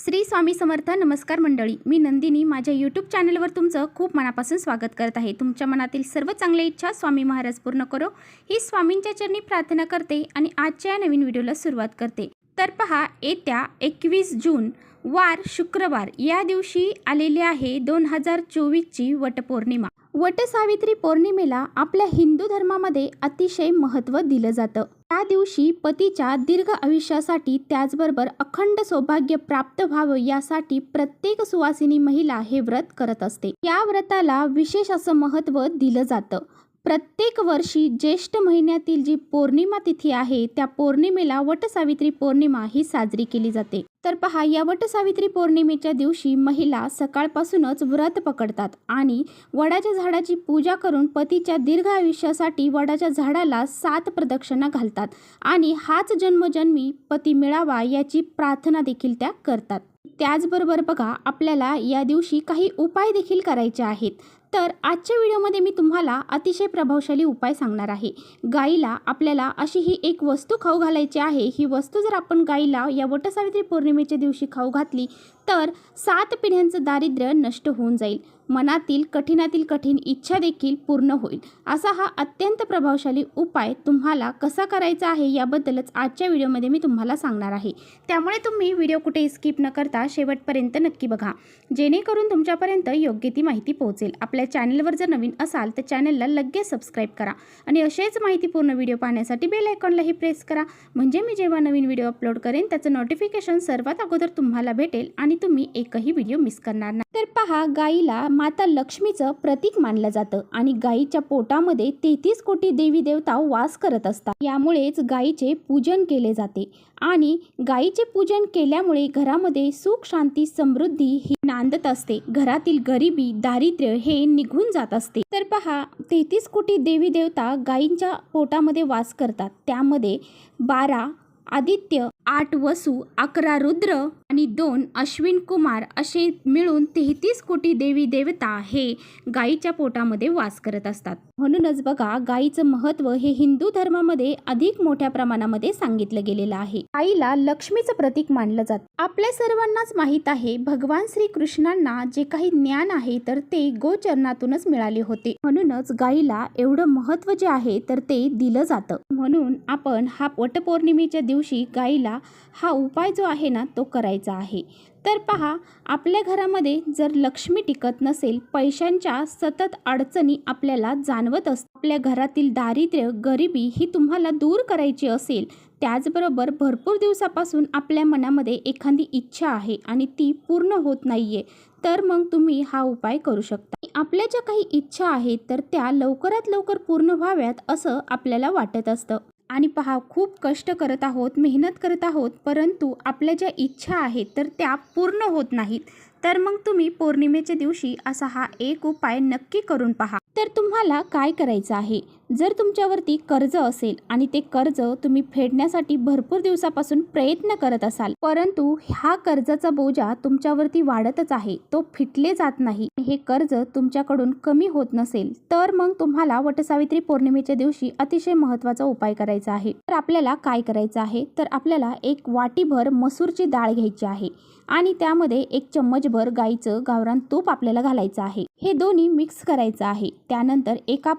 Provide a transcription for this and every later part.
श्री स्वामी समर्थ. नमस्कार मंडळी, मी नंदिनी माझ्या यूट्यूब चॅनलवर तुमचं खूप मनापासून स्वागत करत आहे. तुमच्या मनातील सर्व चांगल्या इच्छा स्वामी महाराज पूर्ण करो ही स्वामींच्या चरणी प्रार्थना करते आणि आजच्या नवीन व्हिडिओला सुरुवात करते. तर पहा, येत्या 21 जून वार शुक्रवार या दिवशी आलेली आहे 2024ची वटपौर्णिमा. वटसावित्री पौर्णिमेला आपल्या हिंदू धर्मामध्ये अतिशय महत्त्व दिलं जातं. त्या दिवशी पतीच्या दीर्घ आयुष्यासाठी त्याचबरोबर अखंड सौभाग्य प्राप्त व्हावं यासाठी प्रत्येक सुवासिनी महिला हे व्रत करत असते. या व्रताला विशेष असं महत्त्व दिलं जातं. प्रत्येक वर्षी ज्येष्ठ महिन्यातील जी पौर्णिमा तिथी आहे त्या पौर्णिमेला वटसावित्री पौर्णिमा ही साजरी केली जाते. तर पहा, या वटसावित्री पौर्णिमेच्या दिवशी महिला सकाळपासूनच व्रत पकडतात आणि वडाच्या झाडाची पूजा करून पतीच्या दीर्घ आयुष्यासाठी वडाच्या झाडाला 7 प्रदक्षिणा घालतात आणि हाच जन्मजन्मी पती मिळावा याची प्रार्थना देखील त्या करतात. त्याचबरोबर बघा, आपल्याला या दिवशी काही उपाय देखील करायचे आहेत. तर आजच्या व्हिडिओमध्ये मी तुम्हाला अतिशय प्रभावशाली उपाय सांगणार आहे. गाईला आपल्याला अशी ही एक वस्तू खाऊ घालायची आहे. ही वस्तू जर आपण गाईला या वटसावित्री पौर्णिमेच्या दिवशी खाऊ घातली तर 7 पिढ्यांचं दारिद्र्य नष्ट होऊन जाईल. मनातील कठीणातील कठीण इच्छा देखील पूर्ण होईल. असा हा अत्यंत प्रभावशाली उपाय तुम्हाला कसा करायचा आहे याबद्दलच आजच्या व्हिडिओमध्ये मी तुम्हाला सांगणार आहे. त्यामुळे तुम्ही व्हिडिओ कुठे स्किप न करता शेवटपर्यंत नक्की बघा, जेणेकरून तुमच्यापर्यंत योग्य ती माहिती पोहोचेल. आपल्या चॅनलवर जर नवीन असाल तर चॅनलला लगेच सबस्क्राईब करा आणि असेच माहितीपूर्ण व्हिडिओ पाहण्यासाठी बेल आयकॉनलाही प्रेस करा, म्हणजे मी जेव्हा नवीन व्हिडिओ अपलोड करेन त्याचं नोटिफिकेशन सर्वात अगोदर तुम्हाला भेटेल आणि तुम्ही एकही व्हिडिओ मिस करणार नाही. तर पहा, गाईला माता लक्ष्मीचं प्रतीक मानलं जातं आणि गाईच्या पोटामध्ये 33 कोटी देवी देवता वास करत असतात. यामुळेच गाईचे पूजन केले जाते आणि गाईचे पूजन केल्यामुळे घरामध्ये सुख शांती समृद्धी ही नांदत असते. घरातील गरिबी दारिद्र्य हे निघून जात असते. तर पहा, 33 कोटी देवी देवता गाईंच्या पोटामध्ये वास करतात. त्यामध्ये 12 आदित्य, 8 वसु, 11 रुद्र आणि 2 अश्विन कुमार असे मिळून 33 कोटी देवी देवता हे गाईच्या पोटामध्ये वास करत असतात. म्हणूनच बघा, गाईचं महत्त्व हे हिंदू धर्मामध्ये अधिक मोठ्या प्रमाणामध्ये सांगितलं गेलेलं आहे. गाईला लक्ष्मीचं प्रतीक मानलं जातं. आपल्या सर्वांनाच माहीत आहे, भगवान श्री कृष्णांना जे काही ज्ञान आहे तर ते गोचरणातूनच मिळाले होते. म्हणूनच गाईला एवढं महत्त्व जे आहे तर ते दिलं जातं. म्हणून आपण हा वटपौर्णिमेच्या दिवशी गाईला हा उपाय जो आहे ना तो करायचा आहे. तर पहा, आपल्या घरामध्ये जर लक्ष्मी टिकत नसेल, पैशांच्या सतत अडचणी आपल्याला जाणवत असतात, आपल्या घरातील दारिद्र्य गरिबी ही तुम्हाला दूर करायची असेल, त्याचबरोबर भरपूर दिवसापासून आपल्या मनामध्ये एखादी इच्छा आहे आणि ती पूर्ण होत नाहीये, तर मग तुम्ही हा उपाय करू शकता. आपल्या ज्या काही इच्छा आहेत तर त्या लवकरात लवकर पूर्ण व्हाव्यात असं आपल्याला वाटत असतं. आणि पहा, खूप कष्ट करत आहोत, मेहनत करत आहोत, परंतु आपल्या ज्या इच्छा आहेत तर त्या पूर्ण होत नाहीत. तर मग तुम्ही पौर्णिमेच्या दिवशी असा हा एक उपाय नक्की करून पहा. तर तुम्हाला काय करायचं आहे, जर तुमच्यावरती कर्ज असेल आणि ते कर्ज तुम्ही फेडण्यासाठी भरपूर दिवसापासून प्रयत्न करत असाल, परंतु हा कर्जाचा बोजा तुमच्यावरती वाढतच आहे, तो फिटले जात नाही, हे कर्ज तुमच्याकडून कमी होत नसेल, तर मग तुम्हाला वटसावित्री पौर्णिमेच्या दिवशी अतिशय महत्त्वाचा उपाय करायचा आहे. तर आपल्याला काय करायचं आहे, तर आपल्याला 1 वाटीभर मसूरची डाळ घ्यायची आहे आणि त्यामध्ये 1 चम्मचभर गाईचं गावरान तूप आपल्याला घालायचं आहे. हे दोन्ही मिक्स करायचं आहे. त्यानंतर एका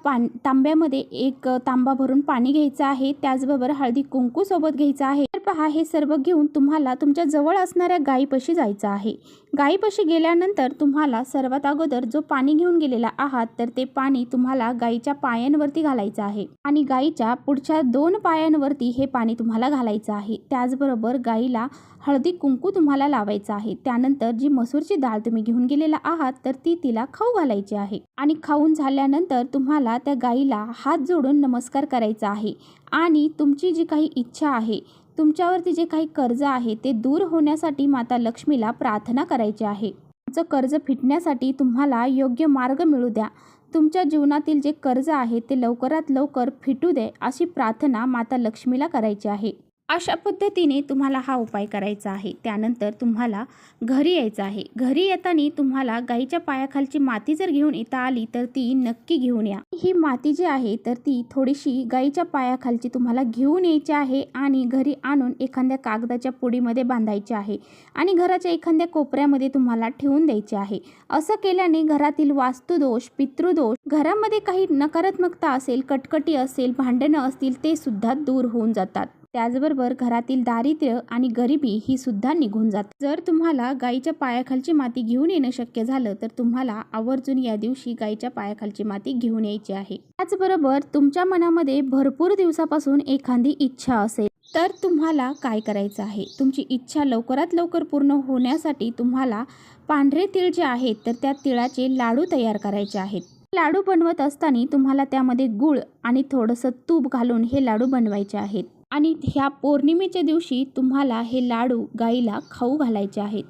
तांब्यामध्ये 1 तांबा भरून पाणी घ्यायचं आहे. त्याचबरोबर हळदी कुंकू सोबत घ्यायचं आहे. तर पहा, हे सर्व घेऊन तुम्हाला तुमच्या जवळ असणाऱ्या गायीपाशी जायचं आहे. गायीपाशी गेल्यानंतर तुम्हाला सर्वात अगोदर जो पाणी घेऊन गेलेला आहात तर ते पाणी तुम्हाला गायीच्या पायांवरती घालायचं आहे आणि गायीच्या पुढच्या 2 पायांवरती हे पाणी तुम्हाला घालायचं आहे. त्याचबरोबर गायीला हळदी कुंकू तुम्हाला लावायचं आहे. त्यानंतर जी मसूरची डाळ तुम्ही घेऊन गेलेला आहात तर ती तिला खाऊ घालायची आहे आणि खाऊन झाल्यानंतर तुम्हाला त्या गायीला हात जोडून नमस्कार करायचा आहे आणि तुमची जी काही इच्छा आहे, तुमच्यावरती जे काही कर्ज आहे ते दूर होण्यासाठी माता लक्ष्मीला प्रार्थना करायची आहे. तुमचं कर्ज फिटण्यासाठी तुम्हाला योग्य मार्ग मिळू द्या, तुमच्या जीवनातील जे कर्ज आहे ते लवकरात लवकर फिटू दे, अशी प्रार्थना माता लक्ष्मीला करायची आहे. अशा पद्धतीने तुम्हाला हा उपाय करायचा आहे। त्यानंतर तुम्हाला घरी यायचं आहे। घरी येताना तुम्हाला गाईच्या पायाखालची माती जर घेऊन येता आली तर ती नक्की घेऊन या। ही माती जी आहे तर ती थोडीशी गाईच्या पायाखालची तुम्हाला घेऊन यायची आहे आणि घरी आणून एखाद्या कागदाच्या पुडीमध्ये बांधायची आहे आणि घराच्या एखाद्या कोपऱ्यामध्ये तुम्हाला ठेवून द्यायची आहे। असं केल्याने घरातील वास्तुदोष, पितृदोष, घरामध्ये काही नकारात्मकता असेल, कटकटी असेल, भांडणं असतील ते सुद्धा दूर होऊन जातात। त्याचबरोबर घरातील दारिद्र्य आणि गरिबी ही सुद्धा निघून जाते। जर तुम्हाला गाईच्या पायाखालची माती घेऊन येणं शक्य झालं तर तुम्हाला आवर्जून या दिवशी गाईच्या पायाखालची माती घेऊन यायची आहे। त्याचबरोबर तुमच्या मनामध्ये भरपूर दिवसापासून एखादी इच्छा असेल तर तुम्हाला काय करायचं आहे, तुमची इच्छा लवकरात लवकर पूर्ण होण्यासाठी तुम्हाला पांढरे तीळ जे आहेत तर त्या तिळाचे लाडू तयार करायचे आहेत। लाडू बनवत असताना तुम्हाला त्यामध्ये गूळ आणि थोडंसं तूप घालून हे लाडू बनवायचे आहेत आणि ह्या पौर्णिमेच्या दिवशी तुम्हाला हे लाडू गाईला खाऊ घालायचे आहेत।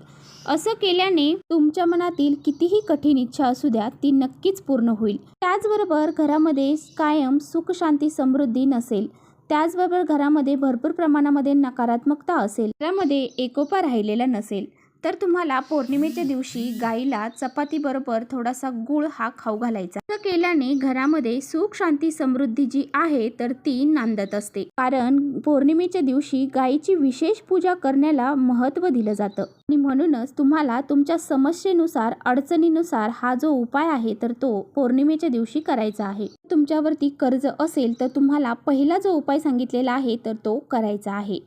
असं केल्याने तुमच्या मनातील कितीही कठीण इच्छा असू द्या ती नक्कीच पूर्ण होईल। त्याचबरोबर घरामध्ये कायम सुख, शांती, समृद्धी नसेल, त्याचबरोबर घरामध्ये भरपूर प्रमाणामध्ये नकारात्मकता असेल, घरामध्ये एकोपा राहिलेला नसेल तर तुम्हाला पौर्णिमेच्या दिवशी गाईला चपातीबरोबर थोडासा गूळ हा खाऊ घालायचा। असं केल्याने घरामध्ये सुख, शांती, समृद्धी जी आहे तर ती नांदत असते। कारण पौर्णिमेच्या दिवशी गाईची विशेष पूजा करण्याला महत्त्व दिलं जातं आणि म्हणूनच तुम्हाला तुमच्या समस्येनुसार, अडचणीनुसार हा जो उपाय आहे तर तो पौर्णिमेच्या दिवशी करायचा आहे। तुमच्यावरती कर्ज असेल तर तुम्हाला पहिला जो उपाय सांगितलेला आहे तर तो करायचा आहे।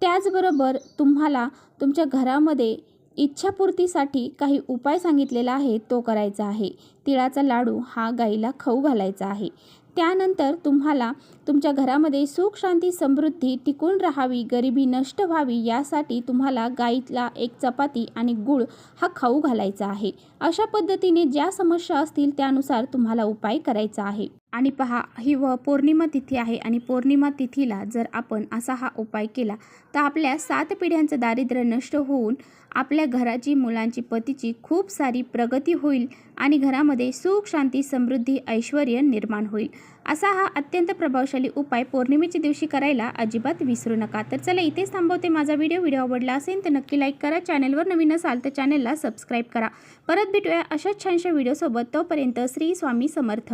त्याचबरोबर तुम्हाला तुमच्या घरामध्ये इच्छापूर्तीसाठी काही उपाय सांगितलेला आहे तो करायचा आहे। तिळाचा लाडू हा गाईला खाऊ घालायचा आहे। त्यानंतर तुम्हाला तुमच्या घरामध्ये सुख, शांती, समृद्धी टिकून राहावी, गरिबी नष्ट व्हावी यासाठी तुम्हाला गाईला एक चपाती आणि गूळ हा खाऊ घालायचा आहे। अशा पद्धतीने ज्या समस्या असतील त्यानुसार तुम्हाला उपाय करायचा आहे। आणि पहा, ही पौर्णिमा तिथी आहे आणि पौर्णिमा तिथीला जर आपण असा हा उपाय केला तर आपल्या 7 पिढ्यांचं दारिद्र्य नष्ट होऊन आपल्या घराची, मुलांची, पतीची खूप सारी प्रगती होईल आणि घरामध्ये सुख, शांती, समृद्धी, ऐश्वर्य निर्माण होईल। असा हा अत्यंत प्रभावशाली उपाय पौर्णिमेच्या दिवशी करायला अजिबात विसरू नका। तर चला इथेच थांबवते माझा व्हिडिओ आवडला असेल तर नक्की लाईक करा, चॅनलवर नवीन असाल तर चॅनलला सबस्क्राईब करा। परत भेटूया अशाच छानशा व्हिडिओसोबत, तोपर्यंत श्री स्वामी समर्थ।